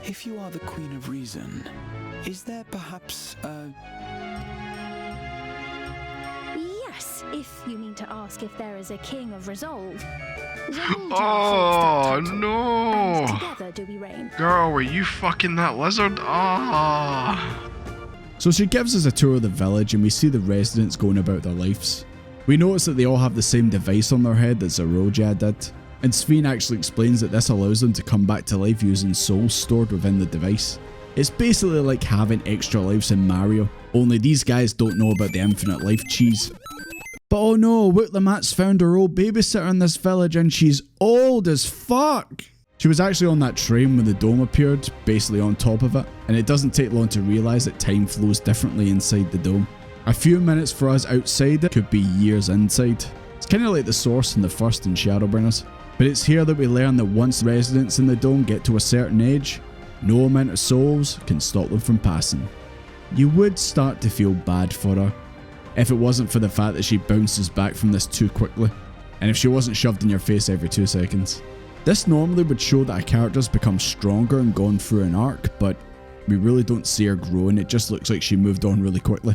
If you are the Queen of Reason, is there perhaps a... Yes, if you mean to ask if there is a King of Resolve. Oh no! Together do we reign. Girl, were you fucking that lizard? Ah! So she gives us a tour of the village and we see the residents going about their lives. We notice that they all have the same device on their head that Eorzea did, and Sphene actually explains that this allows them to come back to life using souls stored within the device. It's basically like having extra lives in Mario, only these guys don't know about the infinite life cheese. But oh no, Woot Lamat's found her old babysitter in this village and she's old as fuck! She was actually on that train when the dome appeared, basically on top of it, and it doesn't take long to realise that time flows differently inside the dome. A few minutes for us outside it could be years inside. It's kinda like the Source in the first in Shadowbringers. But it's here that we learn that once residents in the dome get to a certain age, no amount of souls can stop them from passing. You would start to feel bad for her, if it wasn't for the fact that she bounces back from this too quickly, and if she wasn't shoved in your face every 2 seconds. This normally would show that a character's become stronger and gone through an arc, but we really don't see her growing, it just looks like she moved on really quickly.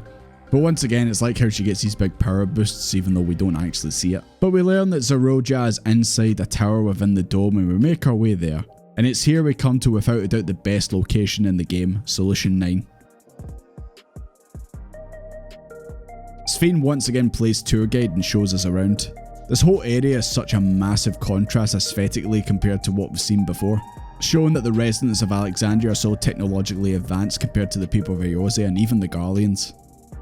But once again, it's like how she gets these big power boosts even though we don't actually see it. But we learn that Eorzea is inside a tower within the dome and we make our way there. And it's here we come to without a doubt the best location in the game, Solution 9. Sphene once again plays tour guide and shows us around. This whole area is such a massive contrast aesthetically compared to what we've seen before, showing that the residents of Alexandria are so technologically advanced compared to the people of Eorzea and even the Garleans.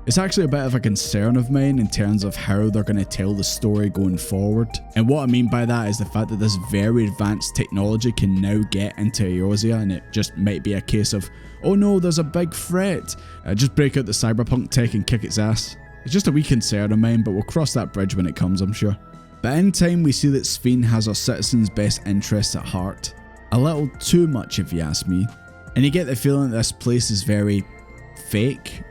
It's actually a bit of a concern of mine in terms of how they're going to tell the story going forward, and what I mean by that is the fact that this very advanced technology can now get into Eorzea, and it just might be a case of, oh no, there's a big threat, just break out the cyberpunk tech and kick its ass. It's just a wee concern of mine, but we'll cross that bridge when it comes, I'm sure. But in time we see that Sphene has our citizens' best interests at heart. A little too much if you ask me. And you get the feeling that this place is very fake,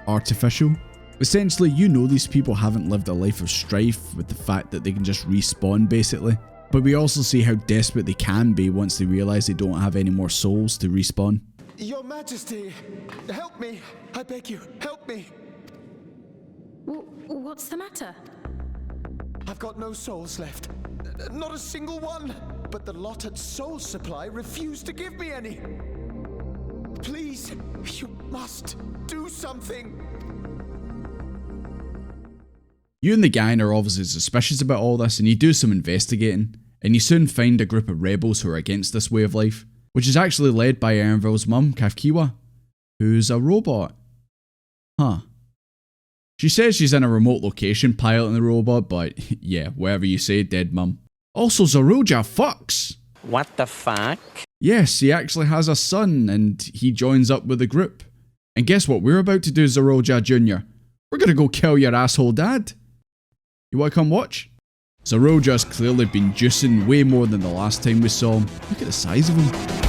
artificial. Essentially, you know these people haven't lived a life of strife with the fact that they can just respawn basically. But we also see how desperate they can be once they realise they don't have any more souls to respawn. Your Majesty, help me. I beg you, help me. What's the matter? I've got no souls left. Not a single one. But the lot at Soul Supply refused to give me any. Please, you must do something. You and the gang are obviously suspicious about all this, and you do some investigating, and you soon find a group of rebels who are against this way of life, which is actually led by Erenvil's mum, Kafkiwa, who's a robot. Huh. She says she's in a remote location piloting the robot, but yeah, whatever you say, dead mum. Also, Eorzea fucks! What the fuck? Yes, he actually has a son, and he joins up with the group. And guess what we're about to do, Eorzea Jr.? We're gonna go kill your asshole dad. You wanna come watch? Eorzea's clearly been juicing way more than the last time we saw him. Look at the size of him.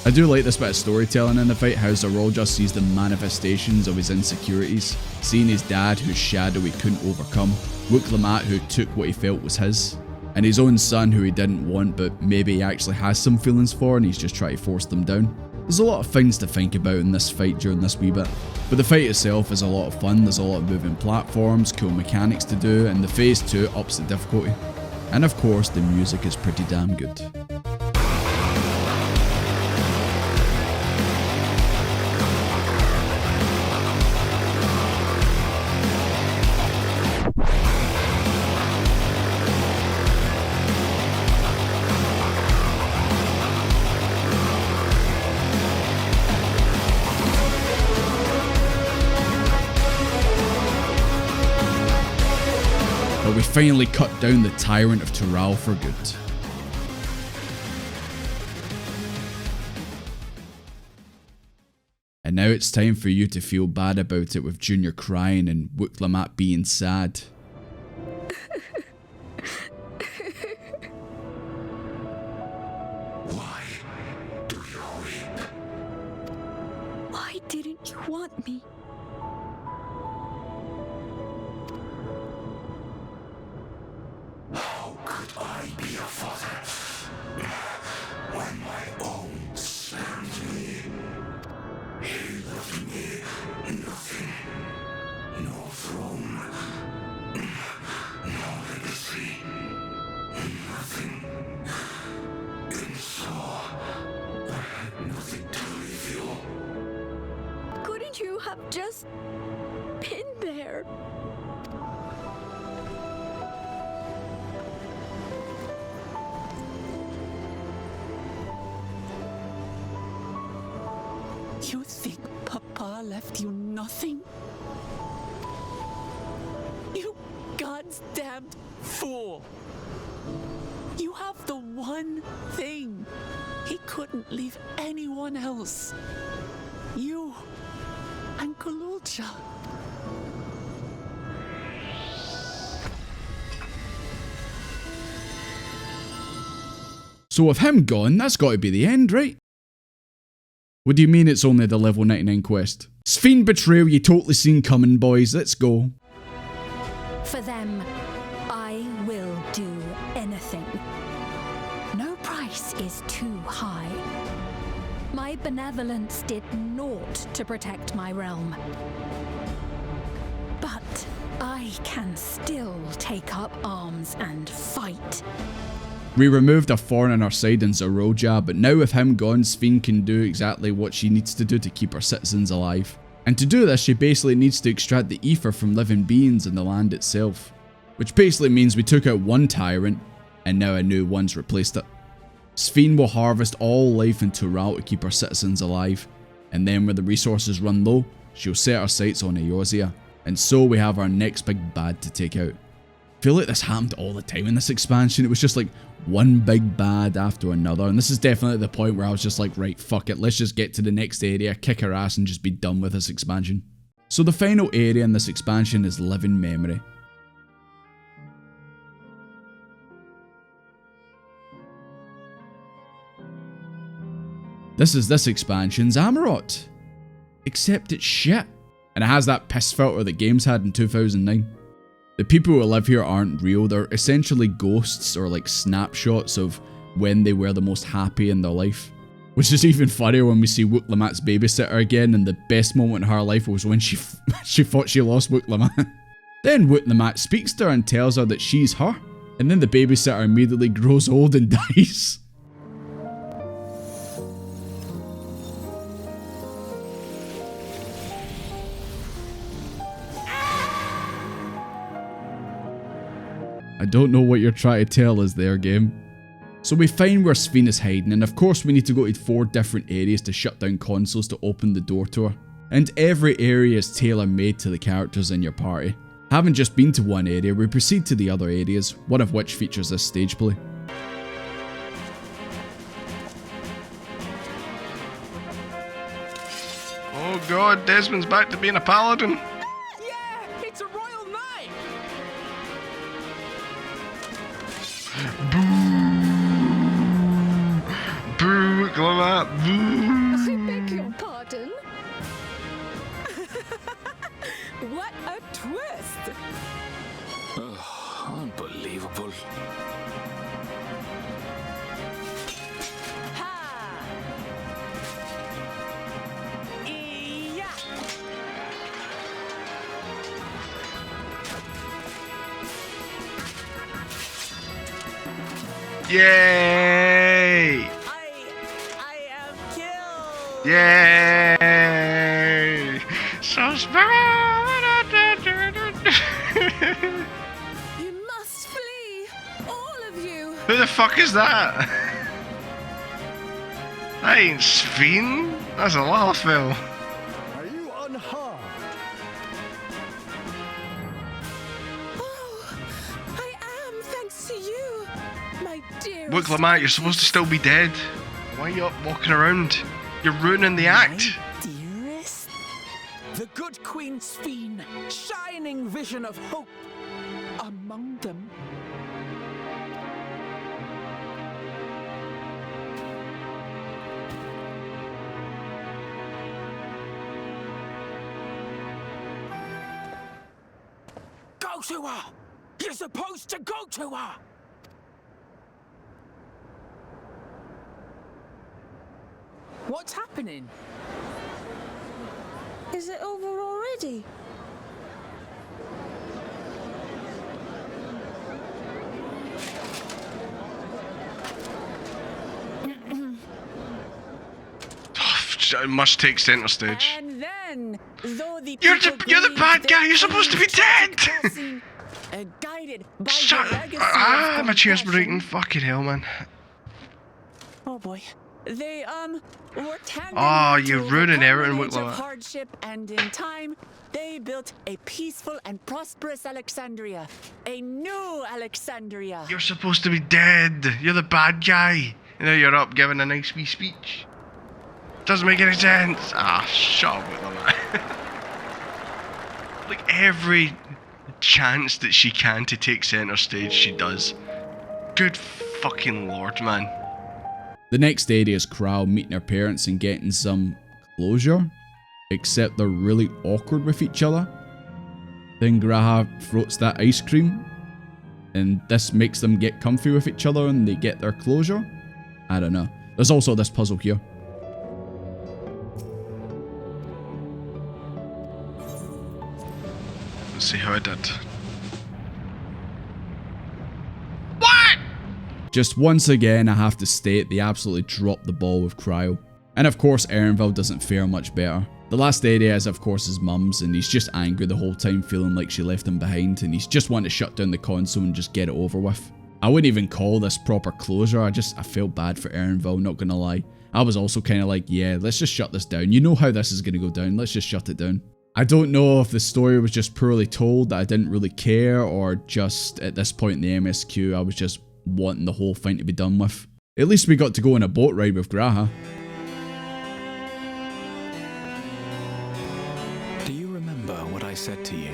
I do like this bit of storytelling in the fight, how Eorzea sees the manifestations of his insecurities, seeing his dad whose shadow he couldn't overcome, Woot Lamat who took what he felt was his, and his own son who he didn't want but maybe he actually has some feelings for and he's just trying to force them down. There's a lot of things to think about in this fight during this wee bit, but the fight itself is a lot of fun. There's a lot of moving platforms, cool mechanics to do, and the phase 2 ups the difficulty. And of course the music is pretty damn good. But we finally cut down the tyrant of Tural for good. And now it's time for you to feel bad about it with Junior crying and Wooklamat being sad. Why do you weep? Why didn't you want me? How could I be a father when my own sent me? He left me nothing. No throne. No legacy. Nothing. And so I had nothing to reveal. Couldn't you have just been there? You think Papa left you nothing? You goddamned fool! You have the one thing he couldn't leave anyone else. You and Kululcha. So with him gone, that's got to be the end, right? What do you mean it's only the level 99 quest? Sphene betrayal you totally seen coming, boys. Let's go. For them, I will do anything. No price is too high. My benevolence did naught to protect my realm. But I can still take up arms and fight. We removed a thorn on our side in Eorzea, but now with him gone, Sphene can do exactly what she needs to do to keep her citizens alive. And to do this, she basically needs to extract the ether from living beings in the land itself. Which basically means we took out one tyrant, and now a new one's replaced it. Sphene will harvest all life in Tural to keep her citizens alive, and then when the resources run low, she'll set her sights on Eorzea. And so we have our next big bad to take out. I feel like this happened all the time in this expansion. It was just like one big bad after another, and this is definitely the point where I was just like, right, fuck it, let's just get to the next area, kick her ass and just be done with this expansion. So the final area in this expansion is Living Memory. This is this expansion's Amarot, except it's shit, and it has that piss filter that games had in 2009. The people who live here aren't real, they're essentially ghosts or like snapshots of when they were the most happy in their life. Which is even funnier when we see Wooklamat's babysitter again, and the best moment in her life was when she thought she lost Wooklamat. Then Wooklamat speaks to her and tells her that she's her, and then the babysitter immediately grows old and dies. I don't know what you're trying to tell us there, game. So we find where Sphene is hiding, and of course we need to go to 4 different areas to shut down consoles to open the door to her. And every area is tailor-made to the characters in your party. Having just been to one area, we proceed to the other areas, one of which features this stage play. Oh god, Desmond's back to being a paladin. Yeah, it's a royal knight. Boo, Wooklamat, boo. I beg your pardon? What a twist! Unbelievable. Ha! Yeah. Yay! I am killed. Yay! So smart! You must flee, all of you. Who the fuck is that? That ain't Sphene. That's a Lalafell. Are you unharmed? Oh, Look, Lamont, you're supposed to still be dead. Why are you up walking around? You're ruining the act. Dearest, the good Queen Sphene, shining vision of hope among them. Go to her! You're supposed to go to her! What's happening? Is it over already? It must take center stage. And then, though the You're the bad guy. You're supposed to be dead. Guided by Shut the up. legacy of My chair's compassion. breaking. Fucking hell, man. Oh boy. They were tending Oh, to you're ruining everything the with carnage of that. hardship, and in time, they built a peaceful and prosperous Alexandria, a new Alexandria. You're supposed to be dead. You're the bad guy. You know, you're up giving a nice wee speech. Doesn't make any sense. Ah, shut up with them. Like every chance that she can to take center stage, she does. Good fucking lord, man. The next area is Kral meeting her parents and getting some closure, except they're really awkward with each other. Then Graha throats that ice cream, and this makes them get comfy with each other and they get their closure. I don't know. There's also this puzzle here. Let's see how I did. Just once again, I have to state they absolutely dropped the ball with Cryo. And of course, Erenville doesn't fare much better. The last area is of course his mum's, and he's just angry the whole time, feeling like she left him behind, and he's just wanting to shut down the console and just get it over with. I wouldn't even call this proper closure. I felt bad for Erenville, not gonna lie. I was also kind of like, yeah, let's just shut this down. You know how this is gonna go down, let's just shut it down. I don't know if the story was just poorly told, that I didn't really care, or just at this point in the MSQ, I was just wanting the whole thing to be done with. At least we got to go on a boat ride with Graha. Do you remember what I said to you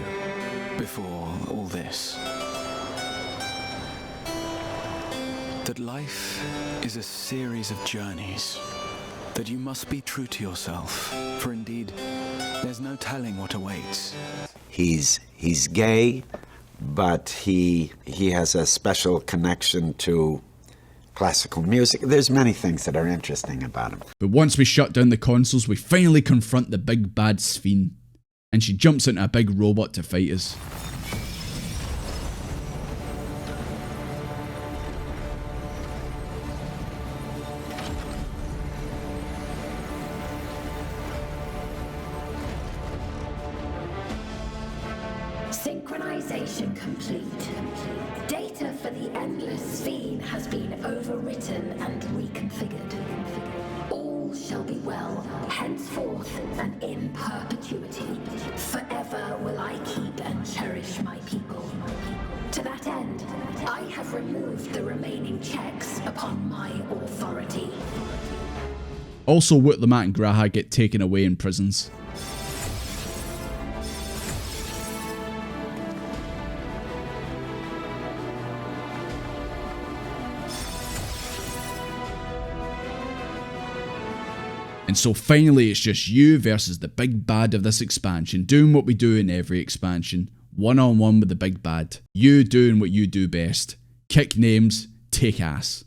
before all this? That life is a series of journeys. That you must be true to yourself, for indeed, there's no telling what awaits. He's gay, but he has a special connection to classical music. There's many things that are interesting about him. But once we shut down the consoles, we finally confront the big bad Sphene, and she jumps into a big robot to fight us. Synchronization complete. Data for the endless Sphene has been overwritten and reconfigured. All shall be well, henceforth and in perpetuity. Forever will I keep and cherish my people. To that end, I have removed the remaining checks upon my authority. Also, Wutlamat and Graha get taken away in prisons. And so finally it's just you versus the big bad of this expansion, doing what we do in every expansion. One-on-one with the big bad. You doing what you do best. Kick names, take ass.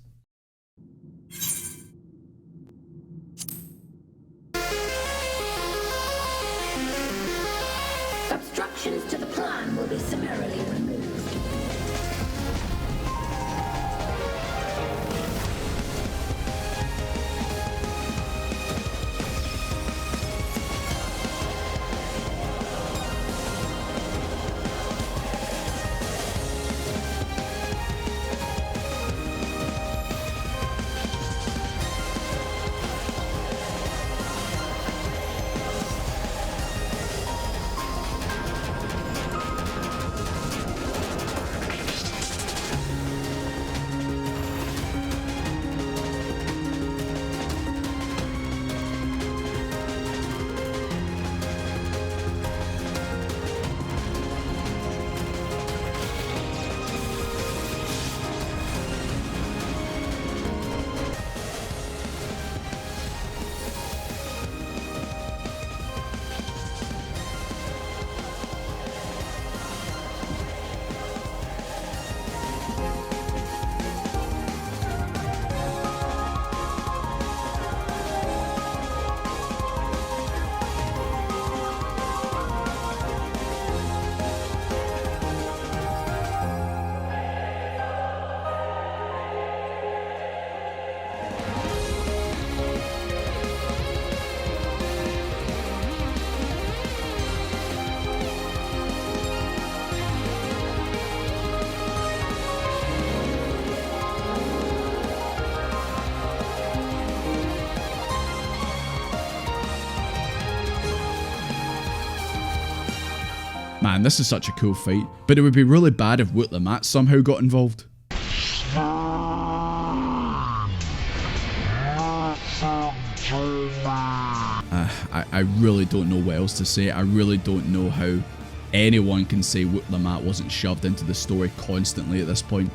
Obstructions to the plan will be summarily removed. Man, this is such a cool fight, but it would be really bad if Wootlamat somehow got involved. I really don't know what else to say. I really don't know how anyone can say Wootlamat wasn't shoved into the story constantly at this point.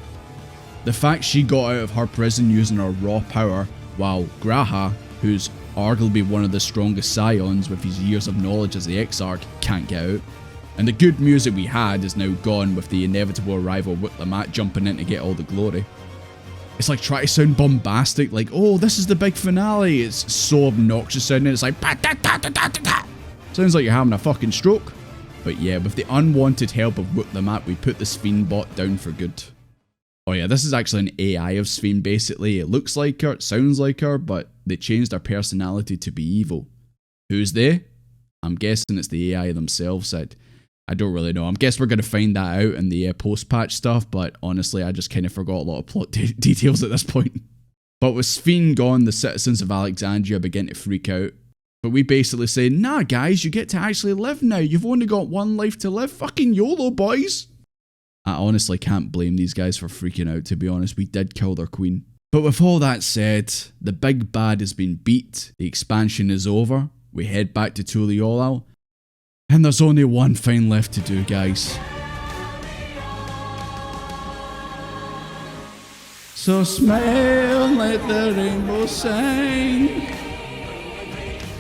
The fact she got out of her prison using her raw power, while Graha, who's arguably one of the strongest scions with his years of knowledge as the Exarch, can't get out. And the good music we had is now gone with the inevitable arrival of Wootlamat jumping in to get all the glory. It's like trying to sound bombastic, like, oh, this is the big finale. It's so obnoxious sounding. It's like, sounds like you're having a fucking stroke. But yeah, with the unwanted help of Wootlamat, we put the Sphene bot down for good. Oh yeah, this is actually an AI of Sphene basically. It looks like her, it sounds like her, but they changed her personality to be evil. Who's they? I'm guessing it's the AI themselves. I don't really know. I guess we're going to find that out in the post-patch stuff, but honestly, I just kind of forgot a lot of plot details at this point. But with Sphene gone, the citizens of Alexandria begin to freak out. But we basically say, nah guys, you get to actually live now. You've only got one life to live. Fucking YOLO, boys. I honestly can't blame these guys for freaking out, to be honest. We did kill their queen. But with all that said, the big bad has been beat. The expansion is over. We head back to Tuliolal. And there's only one thing left to do, guys. So smile, let the rainbow sing,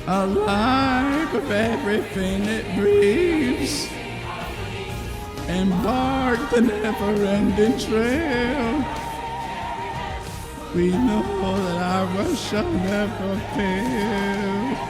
alive with everything it breathes. Embark the never-ending trail. We know that our world shall never fail.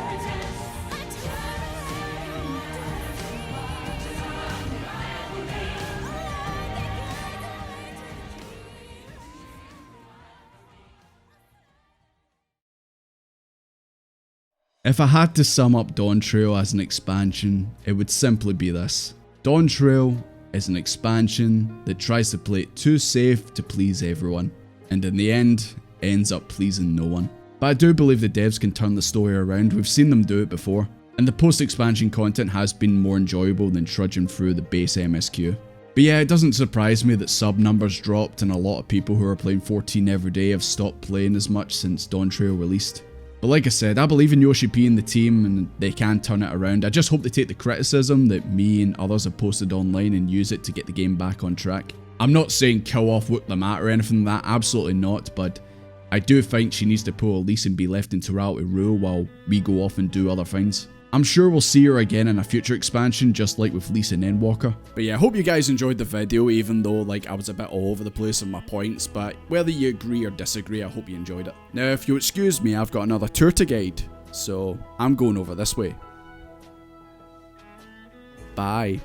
If I had to sum up Dawntrail as an expansion, it would simply be this. Dawntrail is an expansion that tries to play it too safe to please everyone, and in the end, ends up pleasing no one. But I do believe the devs can turn the story around. We've seen them do it before, and the post-expansion content has been more enjoyable than trudging through the base MSQ. But yeah, it doesn't surprise me that sub numbers dropped and a lot of people who are playing 14 every day have stopped playing as much since Dawntrail released. But like I said, I believe in Yoshi P and the team, and they can turn it around. I just hope they take the criticism that me and others have posted online and use it to get the game back on track. I'm not saying kill off Wootlamat or anything like that, absolutely not, but I do think she needs to pull a lease and be left in Tural to rule while we go off and do other things. I'm sure we'll see her again in a future expansion, just like with Lisa and Endwalker. But yeah, I hope you guys enjoyed the video, even though like I was a bit all over the place with my points, but whether you agree or disagree, I hope you enjoyed it. Now, if you excuse me, I've got another tour to guide, so I'm going over this way. Bye.